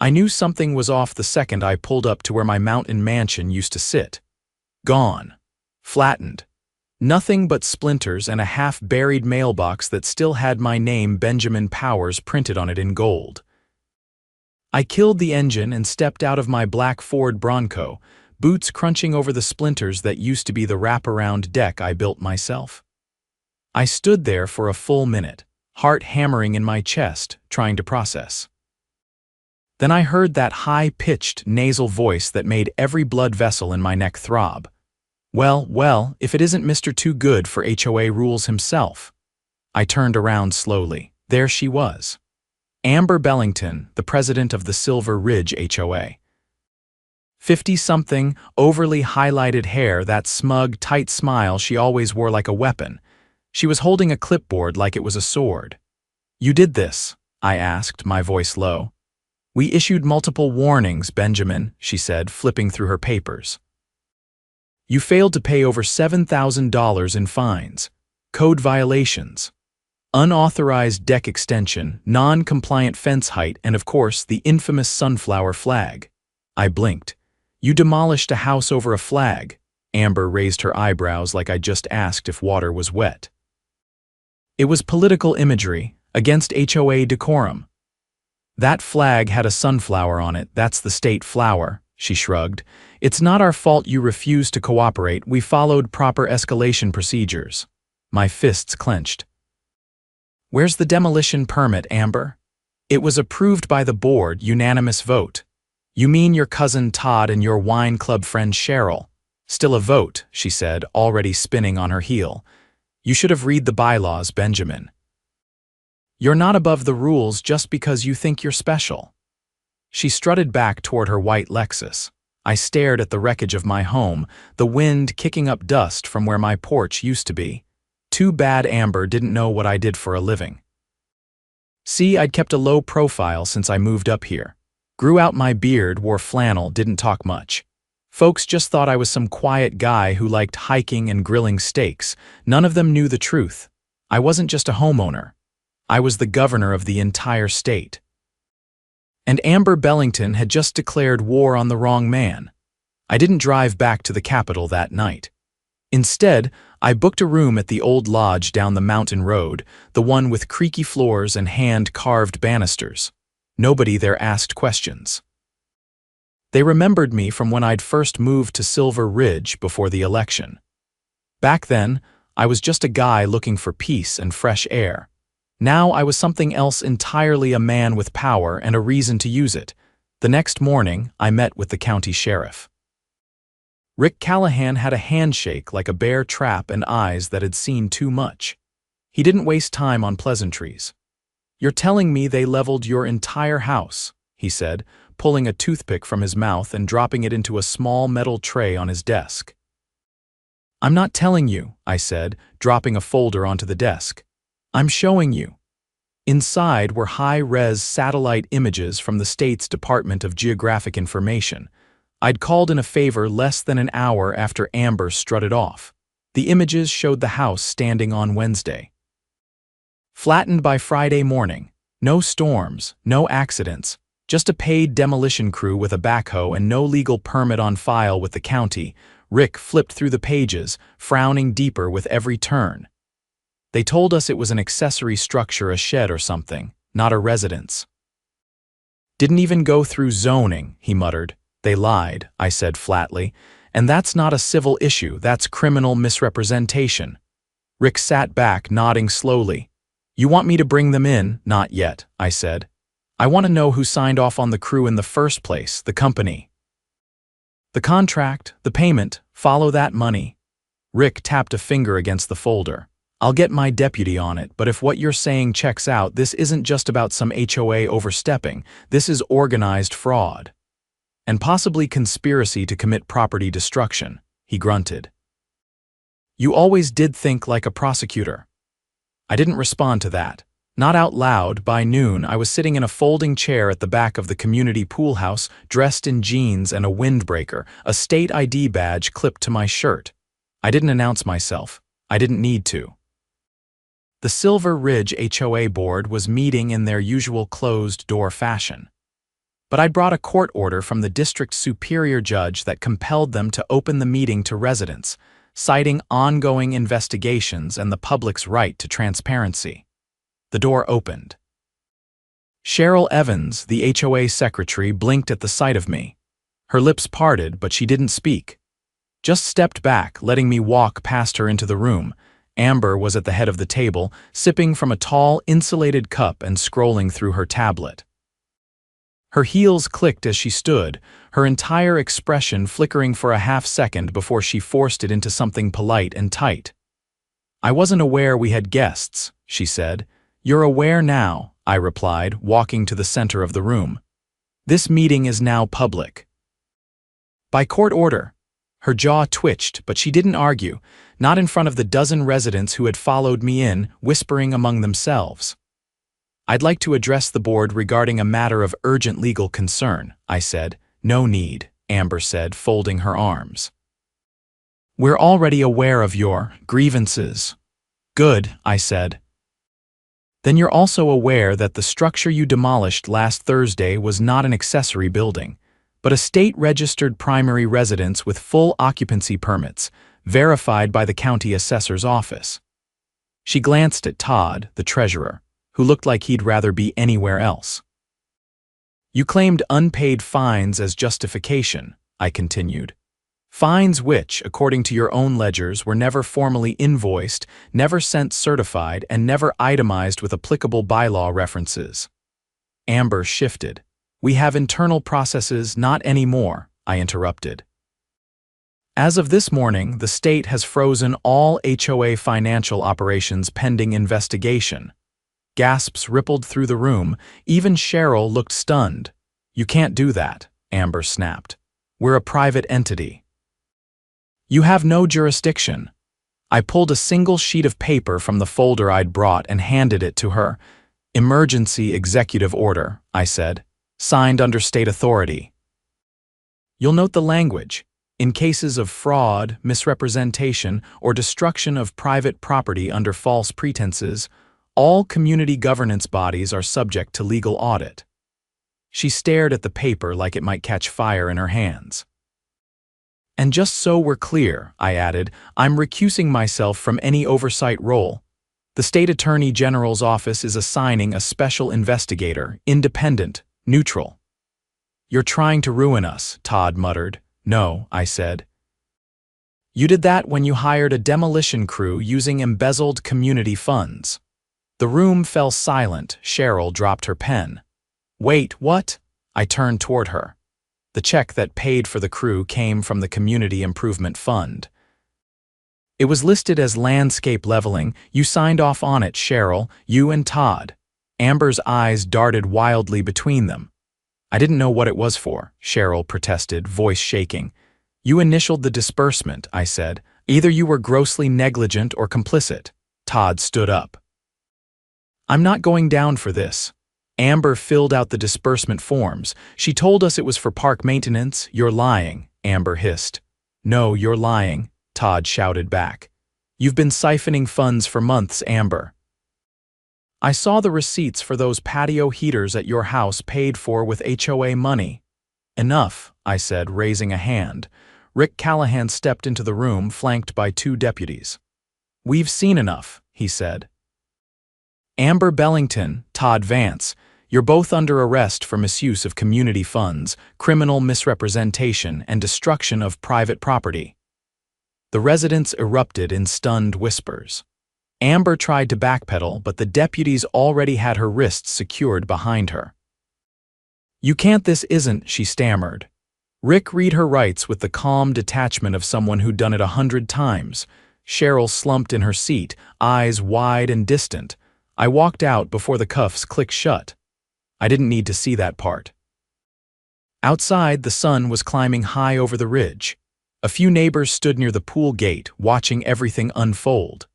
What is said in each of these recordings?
I knew something was off the second I pulled up to where my mountain mansion used to sit. Gone. Flattened. Nothing but splinters and a half-buried mailbox that still had my name, Benjamin Powers, printed on it in gold. I killed the engine and stepped out of my black Ford Bronco, boots crunching over the splinters that used to be the wraparound deck I built myself. I stood there for a full minute, heart hammering in my chest, trying to process. Then I heard that high-pitched, nasal voice that made every blood vessel in my neck throb. Well, if it isn't Mr. Too Good for HOA rules himself. I turned around slowly. There she was. Amber Bellington, the president of the Silver Ridge HOA. 50-something, overly highlighted hair, that smug, tight smile she always wore like a weapon. She was holding a clipboard like it was a sword. "You did this?" I asked, my voice low. "We issued multiple warnings, Benjamin," she said, flipping through her papers. "You failed to pay over $7,000 in fines, code violations, unauthorized deck extension, non-compliant fence height, and of course, the infamous sunflower flag." I blinked. "You demolished a house over a flag." Amber raised her eyebrows like I just asked if water was wet. "It was political imagery, against HOA decorum." "That flag had a sunflower on it, that's the state flower," she shrugged. "It's not our fault you refused to cooperate, we followed proper escalation procedures." My fists clenched. "Where's the demolition permit, Amber?" "It was approved by the board, unanimous vote." "You mean your cousin Todd and your wine club friend Cheryl?" "Still a vote," she said, already spinning on her heel. "You should have read the bylaws, Benjamin. You're not above the rules just because you think you're special." She strutted back toward her white Lexus. I stared at the wreckage of my home, the wind kicking up dust from where my porch used to be. Too bad Amber didn't know what I did for a living. See, I'd kept a low profile since I moved up here. Grew out my beard, wore flannel, didn't talk much. Folks just thought I was some quiet guy who liked hiking and grilling steaks. None of them knew the truth. I wasn't just a homeowner. I was the governor of the entire state. And Amber Bellington had just declared war on the wrong man. I didn't drive back to the Capitol that night. Instead, I booked a room at the old lodge down the mountain road, the one with creaky floors and hand-carved banisters. Nobody there asked questions. They remembered me from when I'd first moved to Silver Ridge before the election. Back then, I was just a guy looking for peace and fresh air. Now I was something else entirely, a man with power and a reason to use it. The next morning, I met with the county sheriff. Rick Callahan had a handshake like a bear trap and eyes that had seen too much. He didn't waste time on pleasantries. "You're telling me they leveled your entire house," he said, pulling a toothpick from his mouth and dropping it into a small metal tray on his desk. "I'm not telling you," I said, dropping a folder onto the desk. "I'm showing you." Inside were high-res satellite images from the state's Department of Geographic Information. I'd called in a favor less than an hour after Amber strutted off. The images showed the house standing on Wednesday. Flattened by Friday morning. No storms, no accidents, just a paid demolition crew with a backhoe and no legal permit on file with the county. Rick flipped through the pages, frowning deeper with every turn. "They told us it was an accessory structure, a shed or something, not a residence." "Didn't even go through zoning," he muttered. "They lied," I said flatly. "And that's not a civil issue, that's criminal misrepresentation." Rick sat back, nodding slowly. "You want me to bring them in?" "Not yet," I said. "I want to know who signed off on the crew in the first place, the company. The contract, the payment, follow that money." Rick tapped a finger against the folder. "I'll get my deputy on it, but if what you're saying checks out, this isn't just about some HOA overstepping, this is organized fraud. And possibly conspiracy to commit property destruction," he grunted. "You always did think like a prosecutor." I didn't respond to that. Not out loud. By noon, I was sitting in a folding chair at the back of the community pool house, dressed in jeans and a windbreaker, a state ID badge clipped to my shirt. I didn't announce myself. I didn't need to. The Silver Ridge HOA board was meeting in their usual closed-door fashion. but I'd brought a court order from the district superior judge that compelled them to open the meeting to residents, citing ongoing investigations and the public's right to transparency. The door opened. Cheryl Evans, the HOA secretary, blinked at the sight of me. Her lips parted, but she didn't speak. Just stepped back, letting me walk past her into the room. Amber was at the head of the table, sipping from a tall, insulated cup and scrolling through her tablet. Her heels clicked as she stood, her entire expression flickering for a half-second before she forced it into something polite and tight. "I wasn't aware we had guests," she said. "You're aware now," I replied, walking to the center of the room. "This meeting is now public." "By court order." Her jaw twitched, but she didn't argue, not in front of the dozen residents who had followed me in, whispering among themselves. "I'd like to address the board regarding a matter of urgent legal concern," I said. "No need," Amber said, folding her arms. "We're already aware of your grievances." "Good," I said. "Then you're also aware that the structure you demolished last Thursday was not an accessory building, but a state-registered primary residence with full occupancy permits, verified by the county assessor's office." She glanced at Todd, the treasurer, who looked like he'd rather be anywhere else. "You claimed unpaid fines as justification," I continued. "Fines which, according to your own ledgers, were never formally invoiced, never sent certified, and never itemized with applicable bylaw references." Amber shifted. "We have internal processes, not anymore," I interrupted. "As of this morning, the state has frozen all HOA financial operations pending investigation." Gasps rippled through the room. Even Cheryl looked stunned. "You can't do that," Amber snapped. "We're a private entity." "You have no jurisdiction." I pulled a single sheet of paper from the folder I'd brought and handed it to her. "Emergency executive order," I said. "Signed under state authority." "You'll note the language. In cases of fraud, misrepresentation, or destruction of private property under false pretenses, all community governance bodies are subject to legal audit." She stared at the paper like it might catch fire in her hands. "And just so we're clear," I added, "I'm recusing myself from any oversight role. The State Attorney General's office is assigning a special investigator, independent, neutral." "You're trying to ruin us," Todd muttered. "No," I said. "You did that when you hired a demolition crew using embezzled community funds." The room fell silent. Cheryl dropped her pen. "Wait, what?" I turned toward her. The check that paid for the crew came from the Community Improvement Fund. "It was listed as landscape leveling. You signed off on it, Cheryl, you and Todd." Amber's eyes darted wildly between them. "I didn't know what it was for," Cheryl protested, voice shaking. "You initialed the disbursement," I said. "Either you were grossly negligent or complicit." Todd stood up. "I'm not going down for this." Amber filled out the disbursement forms. "She told us it was for park maintenance." "You're lying," Amber hissed. "No, you're lying," Todd shouted back. "You've been siphoning funds for months, Amber." "I saw the receipts for those patio heaters at your house paid for with HOA money." "Enough," I said, raising a hand. Rick Callahan stepped into the room, flanked by 2 deputies. "We've seen enough," he said. "Amber Bellington, Todd Vance, you're both under arrest for misuse of community funds, criminal misrepresentation, and destruction of private property." The residents erupted in stunned whispers. Amber tried to backpedal, but the deputies already had her wrists secured behind her. "You can't, this isn't," she stammered. Rick read her rights with the calm detachment of someone who'd done it 100 times. Cheryl slumped in her seat, eyes wide and distant. I walked out before the cuffs clicked shut. I didn't need to see that part. Outside, the sun was climbing high over the ridge. A few neighbors stood near the pool gate, watching everything unfold.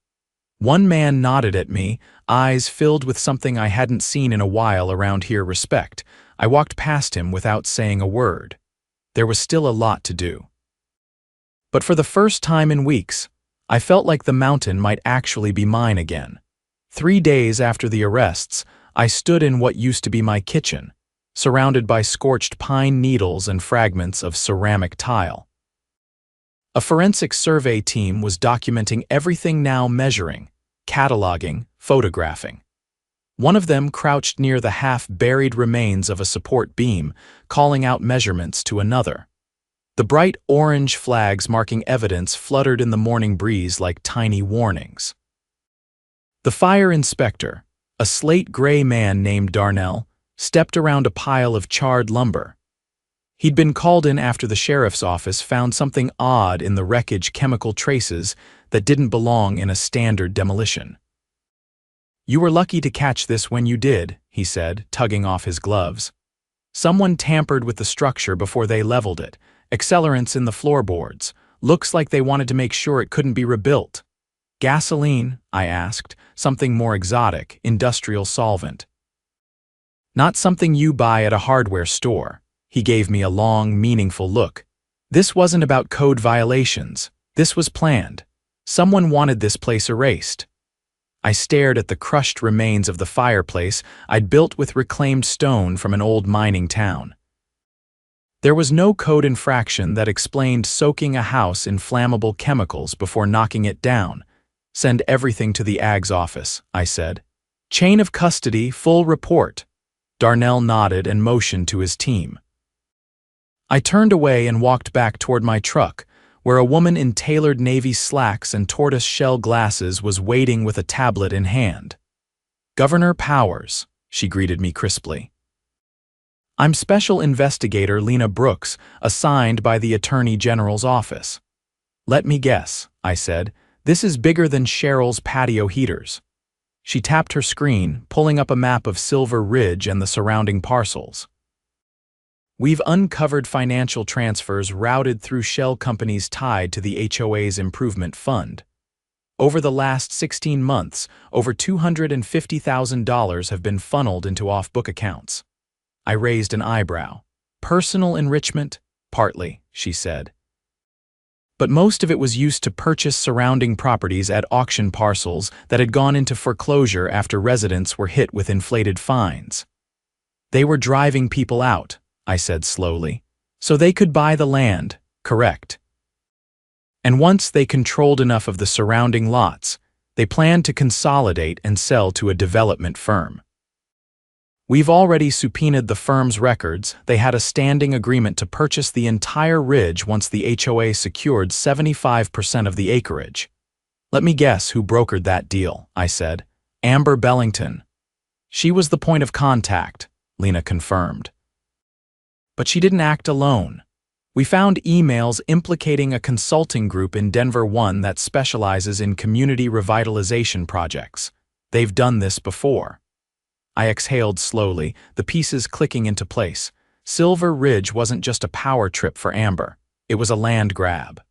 One man nodded at me, eyes filled with something I hadn't seen in a while around here: respect. I walked past him without saying a word. There was still a lot to do. But for the first time in weeks, I felt like the mountain might actually be mine again. 3 days after the arrests, I stood in what used to be my kitchen, surrounded by scorched pine needles and fragments of ceramic tile. A forensic survey team was documenting everything, now measuring, cataloging, photographing. One of them crouched near the half-buried remains of a support beam, calling out measurements to another. The bright orange flags marking evidence fluttered in the morning breeze like tiny warnings. The fire inspector, a slate-gray man named Darnell, stepped around a pile of charred lumber. He'd been called in after the sheriff's office found something odd in the wreckage, chemical traces that didn't belong in a standard demolition. "You were lucky to catch this when you did," he said, tugging off his gloves. "Someone tampered with the structure before they leveled it. Accelerants in the floorboards. Looks like they wanted to make sure it couldn't be rebuilt." "Gasoline?" I asked. "Something more exotic, industrial solvent?" "Not something you buy at a hardware store." He gave me a long, meaningful look. "This wasn't about code violations. This was planned. Someone wanted this place erased." I stared at the crushed remains of the fireplace I'd built with reclaimed stone from an old mining town. There was no code infraction that explained soaking a house in flammable chemicals before knocking it down. "Send everything to the AG's office," I said. "Chain of custody, full report." Darnell nodded and motioned to his team. I turned away and walked back toward my truck, where a woman in tailored navy slacks and tortoise-shell glasses was waiting with a tablet in hand. "Governor Powers," she greeted me crisply. "I'm Special Investigator Lena Brooks, assigned by the Attorney General's office." "Let me guess," I said. "This is bigger than Cheryl's patio heaters." She tapped her screen, pulling up a map of Silver Ridge and the surrounding parcels. "We've uncovered financial transfers routed through shell companies tied to the HOA's improvement fund. Over the last 16 months, over $250,000 have been funneled into off-book accounts." I raised an eyebrow. "Personal enrichment?" "Partly," she said. "But most of it was used to purchase surrounding properties at auction parcels that had gone into foreclosure after residents were hit with inflated fines." "They were driving people out," I said slowly, "so they could buy the land, correct? And once they controlled enough of the surrounding lots, they planned to consolidate and sell to a development firm. We've already subpoenaed the firm's records. They had a standing agreement to purchase the entire ridge once the HOA secured 75% of the acreage." "Let me guess who brokered that deal," I said. "Amber Bellington." "She was the point of contact," Lena confirmed. "But she didn't act alone. We found emails implicating a consulting group in Denver that specializes in community revitalization projects. They've done this before." I exhaled slowly, the pieces clicking into place. Silver Ridge wasn't just a power trip for Amber. It was a land grab.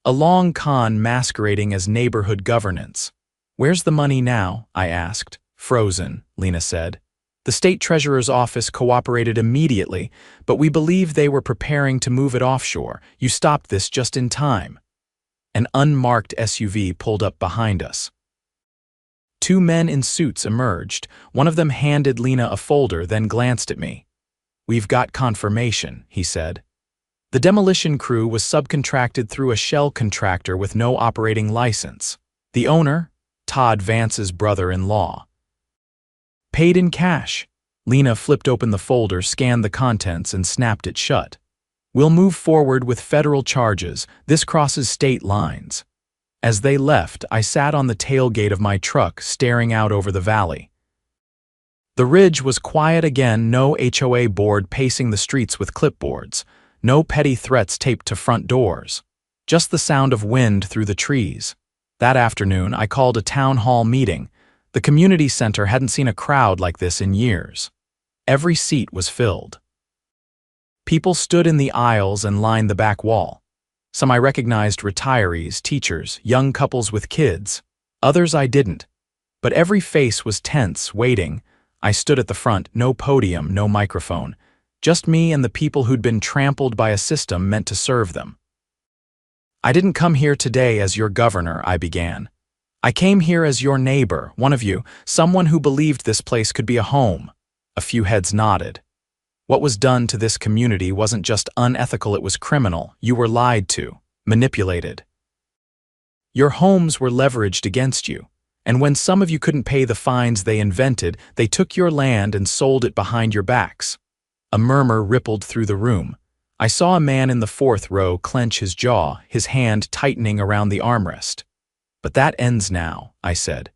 A long con masquerading as neighborhood governance. "Where's the money now?" I asked. "Frozen," Lena said. "The state treasurer's office cooperated immediately, but we believe they were preparing to move it offshore. You stopped this just in time." An unmarked SUV pulled up behind us. Two men in suits emerged. One of them handed Lena a folder, then glanced at me. "We've got confirmation," he said. The demolition crew was subcontracted through a shell contractor with no operating license. The owner, Todd Vance's brother-in-law. "Paid in cash." Lena flipped open the folder, scanned the contents, and snapped it shut. "We'll move forward with federal charges. This crosses state lines." As they left, I sat on the tailgate of my truck, staring out over the valley. The ridge was quiet again, no HOA board pacing the streets with clipboards, no petty threats taped to front doors, just the sound of wind through the trees. That afternoon, I called a town hall meeting. The community center hadn't seen a crowd like this in years. Every seat was filled. People stood in the aisles and lined the back wall. Some I recognized: retirees, teachers, young couples with kids. Others I didn't. But every face was tense, waiting. I stood at the front, no podium, no microphone. Just me and the people who'd been trampled by a system meant to serve them. "I didn't come here today as your governor," I began. "I came here as your neighbor, one of you, someone who believed this place could be a home. A few heads nodded. What was done to this community wasn't just unethical, it was criminal. You were lied to, manipulated. Your homes were leveraged against you, and when some of you couldn't pay the fines they invented, they took your land and sold it behind your backs. A murmur rippled through the room. I saw a man in the fourth row clench his jaw, his hand tightening around the armrest. But that ends now, I said.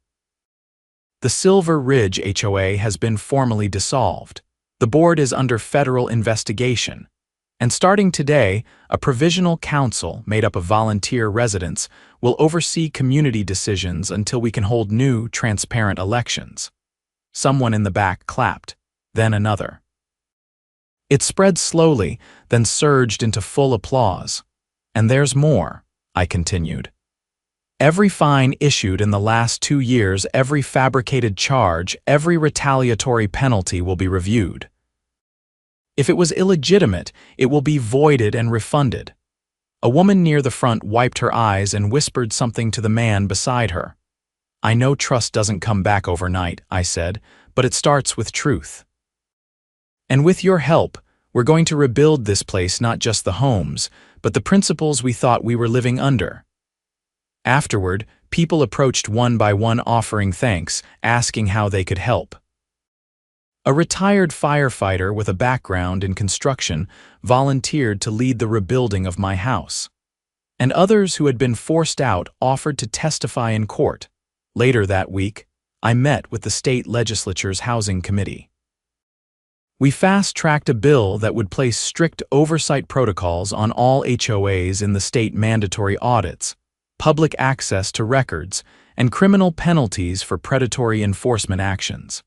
The Silver Ridge HOA has been formally dissolved. The board is under federal investigation. And starting today, a provisional council made up of volunteer residents will oversee community decisions until we can hold new, transparent elections. Someone in the back clapped, then another. It spread slowly, then surged into full applause. And there's more, I continued. Every fine issued in the last 2 years, every fabricated charge, every retaliatory penalty will be reviewed. If it was illegitimate, it will be voided and refunded. A woman near the front wiped her eyes and whispered something to the man beside her. I know trust doesn't come back overnight, I said, but it starts with truth. And with your help, we're going to rebuild this place, not just the homes, but the principles we thought we were living under. Afterward, people approached one by one offering thanks, asking how they could help. A retired firefighter with a background in construction volunteered to lead the rebuilding of my house. And others who had been forced out offered to testify in court. Later that week, I met with the state legislature's housing committee. We fast-tracked a bill that would place strict oversight protocols on all HOAs in the state, mandatory audits, public access to records, and criminal penalties for predatory enforcement actions.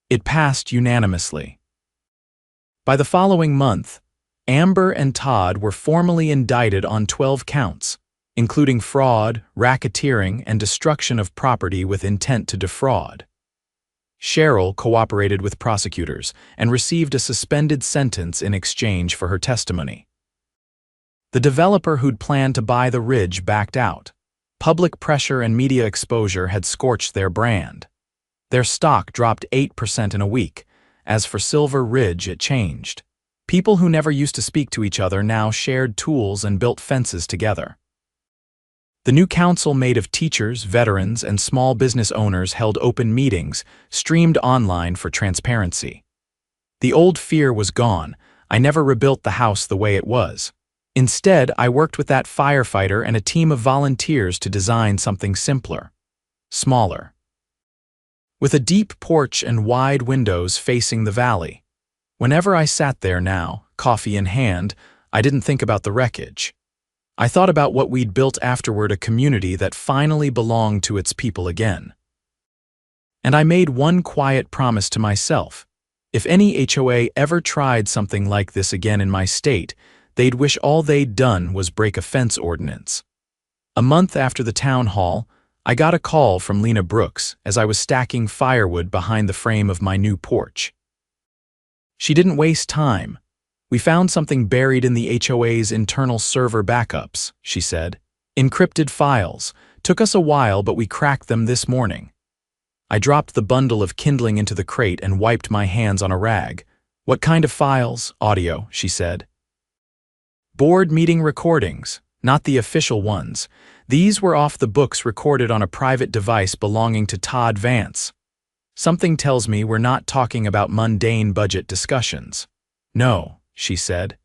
It passed unanimously. By the following month, Amber and Todd were formally indicted on 12 counts, including fraud, racketeering, and destruction of property with intent to defraud. Cheryl cooperated with prosecutors and received a suspended sentence in exchange for her testimony. The developer who'd planned to buy the Ridge backed out. Public pressure and media exposure had scorched their brand. Their stock dropped 8% in a week. As for Silver Ridge, it changed. People who never used to speak to each other now shared tools and built fences together. The new council, made of teachers, veterans, and small business owners, held open meetings, streamed online for transparency. The old fear was gone. I never rebuilt the house the way it was. Instead, I worked with that firefighter and a team of volunteers to design something simpler, smaller, with a deep porch and wide windows facing the valley. Whenever I sat there now, coffee in hand, I didn't think about the wreckage. I thought about what we'd built afterward, a community that finally belonged to its people again. And I made one quiet promise to myself. If any HOA ever tried something like this again in my state, they'd wish all they'd done was break a fence ordinance. A month after the town hall, I got a call from Lena Brooks as I was stacking firewood behind the frame of my new porch. She didn't waste time. We found something buried in the HOA's internal server backups, she said. Encrypted files. Took us a while, but we cracked them this morning. I dropped the bundle of kindling into the crate and wiped my hands on a rag. What kind of files? Audio, she said. Board meeting recordings, not the official ones. These were off the books, recorded on a private device belonging to Todd Vance. Something tells me we're not talking about mundane budget discussions. No, she said.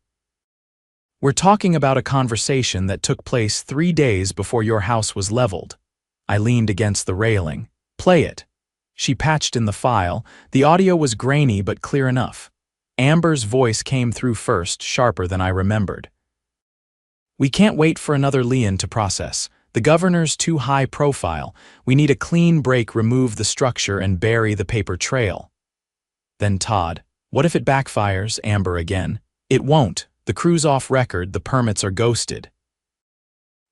We're talking about a conversation that took place 3 days before your house was leveled. I leaned against the railing. Play it. She patched in the file. The audio was grainy but clear enough. Amber's voice came through first, sharper than I remembered. We can't wait for another lien to process. The governor's too high profile. We need a clean break, remove the structure, and bury the paper trail. Then Todd, what if it backfires? Amber again. It won't. The crew's off record, the permits are ghosted.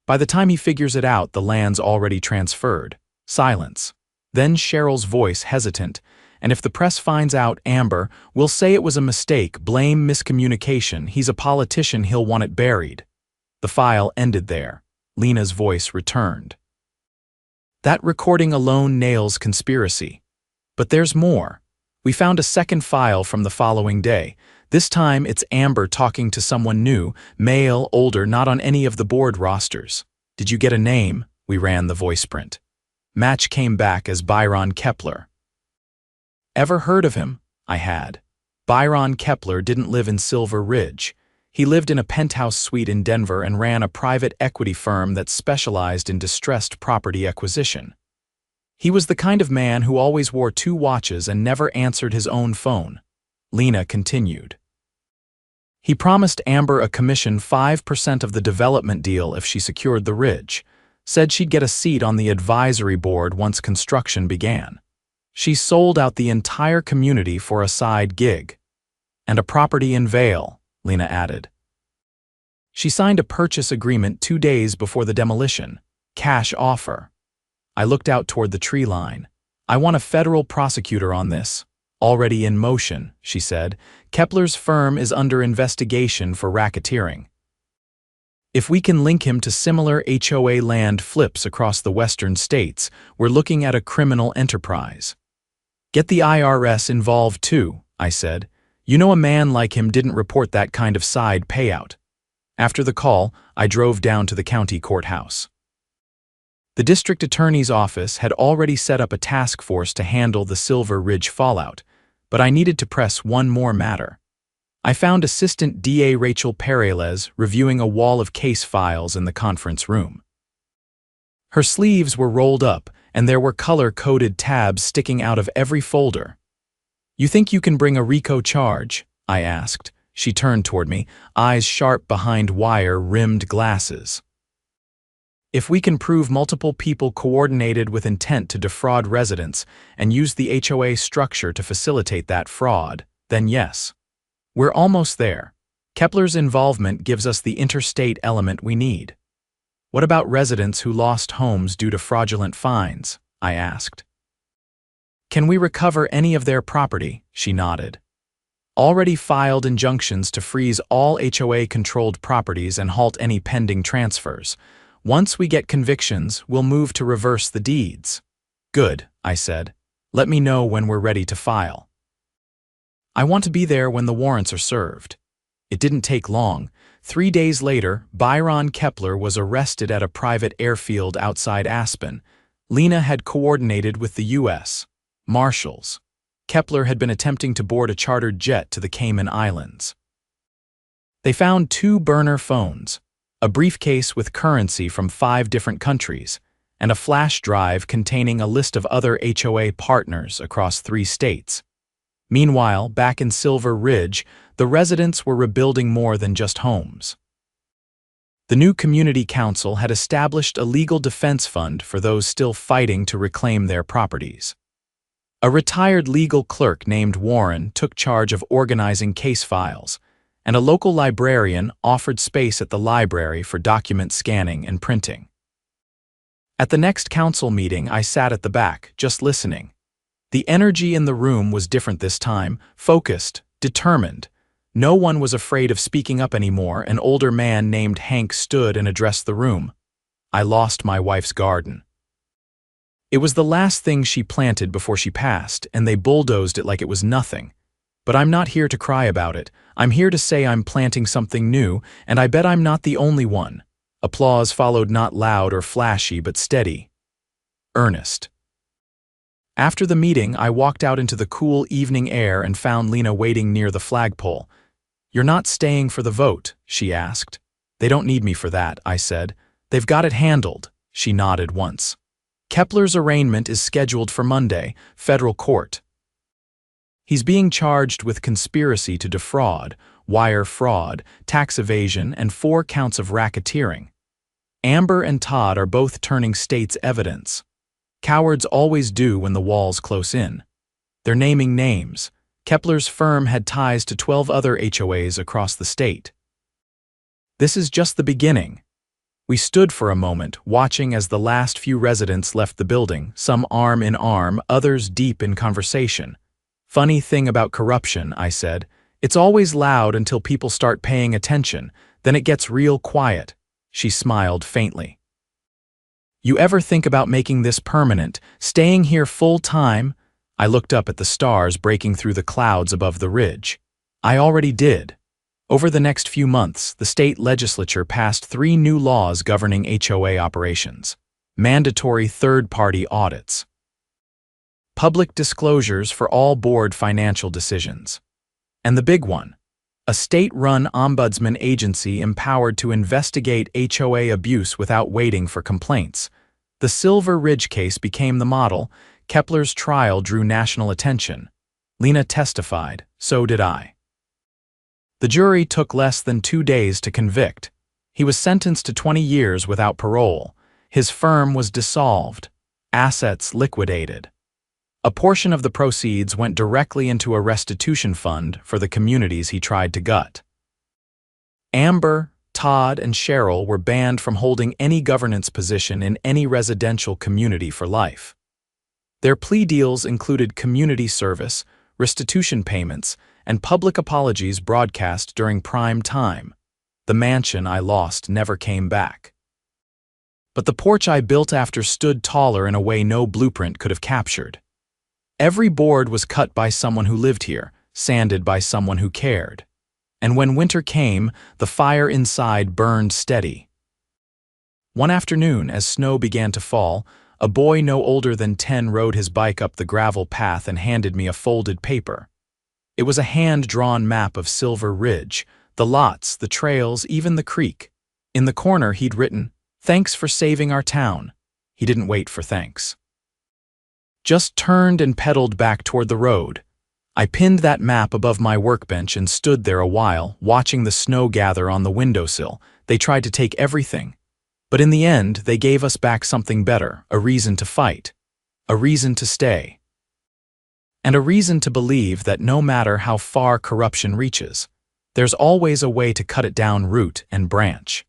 By the time he figures it out, the land's already transferred. Silence. Then Cheryl's voice, hesitant. And if the press finds out, Amber, we'll say it was a mistake, blame miscommunication. He's a politician, he'll want it buried. The file ended there. Lena's voice returned. That recording alone nails conspiracy. But there's more. We found a second file from the following day. This time it's Amber talking to someone new, male, older, not on any of the board rosters. "Did you get a name?" We ran the voice print. Match came back as Byron Kepler. Ever heard of him? I had. Byron Kepler didn't live in Silver Ridge. He lived in a penthouse suite in Denver and ran a private equity firm that specialized in distressed property acquisition. He was the kind of man who always wore 2 watches and never answered his own phone. Lena continued. He promised Amber a commission 5% of the development deal if she secured the ridge. Said she'd get a seat on the advisory board once construction began. She sold out the entire community for a side gig. And a property in Vail, Lena added. She signed a purchase agreement 2 days before the demolition. Cash offer. I looked out toward the tree line. "I want a federal prosecutor on this." "Already in motion," she said. "Kepler's firm is under investigation for racketeering. If we can link him to similar HOA land flips across the western states, we're looking at a criminal enterprise." "Get the IRS involved too," I said. "You know, a man like him didn't report that kind of side payout." After the call, I drove down to the county courthouse. The district attorney's office had already set up a task force to handle the Silver Ridge fallout, but I needed to press one more matter. I found Assistant DA Rachel Perales reviewing a wall of case files in the conference room. Her sleeves were rolled up, and there were color-coded tabs sticking out of every folder. "You think you can bring a RICO charge?" I asked. She turned toward me, eyes sharp behind wire-rimmed glasses. "If we can prove multiple people coordinated with intent to defraud residents and use the HOA structure to facilitate that fraud, then yes. We're almost there. Kepler's involvement gives us the interstate element we need." "What about residents who lost homes due to fraudulent fines?" I asked. "Can we recover any of their property?" She nodded. "Already filed injunctions to freeze all HOA-controlled properties and halt any pending transfers. Once we get convictions, we'll move to reverse the deeds." "Good," I said. "Let me know when we're ready to file." "I want to be there when the warrants are served." It didn't take long. 3 days later, Byron Kepler was arrested at a private airfield outside Aspen. Lena had coordinated with the U.S. Marshals. Kepler had been attempting to board a chartered jet to the Cayman Islands. They found 2 burner phones, a briefcase with currency from 5 different countries, and a flash drive containing a list of other HOA partners across 3 states. Meanwhile, back in Silver Ridge, the residents were rebuilding more than just homes. The new community council had established a legal defense fund for those still fighting to reclaim their properties. A retired legal clerk named Warren took charge of organizing case files, and a local librarian offered space at the library for document scanning and printing. At the next council meeting, I sat at the back, just listening. The energy in the room was different this time, focused, determined. No one was afraid of speaking up anymore. An older man named Hank stood and addressed the room. "I lost my wife's garden. It was the last thing she planted before she passed, and they bulldozed it like it was nothing. But I'm not here to cry about it. I'm here to say I'm planting something new, and I bet I'm not the only one." Applause followed, not loud or flashy, but steady. Earnest. After the meeting, I walked out into the cool evening air and found Lena waiting near the flagpole. "You're not staying for the vote?" she asked. "They don't need me for that," I said. "They've got it handled." She nodded once. "Kepler's arraignment is scheduled for Monday, federal court. He's being charged with conspiracy to defraud, wire fraud, tax evasion, and 4 counts of racketeering. Amber and Todd are both turning state's evidence. Cowards always do when the wall's close in. They're naming names. Kepler's firm had ties to 12 other HOAs across the state. This is just the beginning." We stood for a moment, watching as the last few residents left the building, some arm in arm, others deep in conversation. "Funny thing about corruption," I said. "It's always loud until people start paying attention, then it gets real quiet." She smiled faintly. "You ever think about making this permanent, staying here full-time?" I looked up at the stars breaking through the clouds above the ridge. I already did. Over the next few months, the state legislature passed 3 new laws governing HOA operations. Mandatory third-party audits. Public disclosures for all board financial decisions. And the big one, a state-run ombudsman agency empowered to investigate HOA abuse without waiting for complaints. The Silver Ridge case became the model. Kepler's trial drew national attention. Lena testified, so did I. The jury took less than 2 days to convict. He was sentenced to 20 years without parole. His firm was dissolved, assets liquidated. A portion of the proceeds went directly into a restitution fund for the communities he tried to gut. Amber, Todd, and Cheryl were banned from holding any governance position in any residential community for life. Their plea deals included community service, restitution payments, and public apologies broadcast during prime time. The mansion I lost never came back. But the porch I built after stood taller in a way no blueprint could have captured. Every board was cut by someone who lived here, sanded by someone who cared. And when winter came, the fire inside burned steady. One afternoon, as snow began to fall, a boy no older than 10 rode his bike up the gravel path and handed me a folded paper. It was a hand-drawn map of Silver Ridge, the lots, the trails, even the creek. In the corner he'd written, "Thanks for saving our town." He didn't wait for thanks. Just turned and pedaled back toward the road. I pinned that map above my workbench and stood there a while, watching the snow gather on the windowsill. They tried to take everything. But in the end, they gave us back something better, a reason to fight, a reason to stay, and a reason to believe that no matter how far corruption reaches, there's always a way to cut it down root and branch.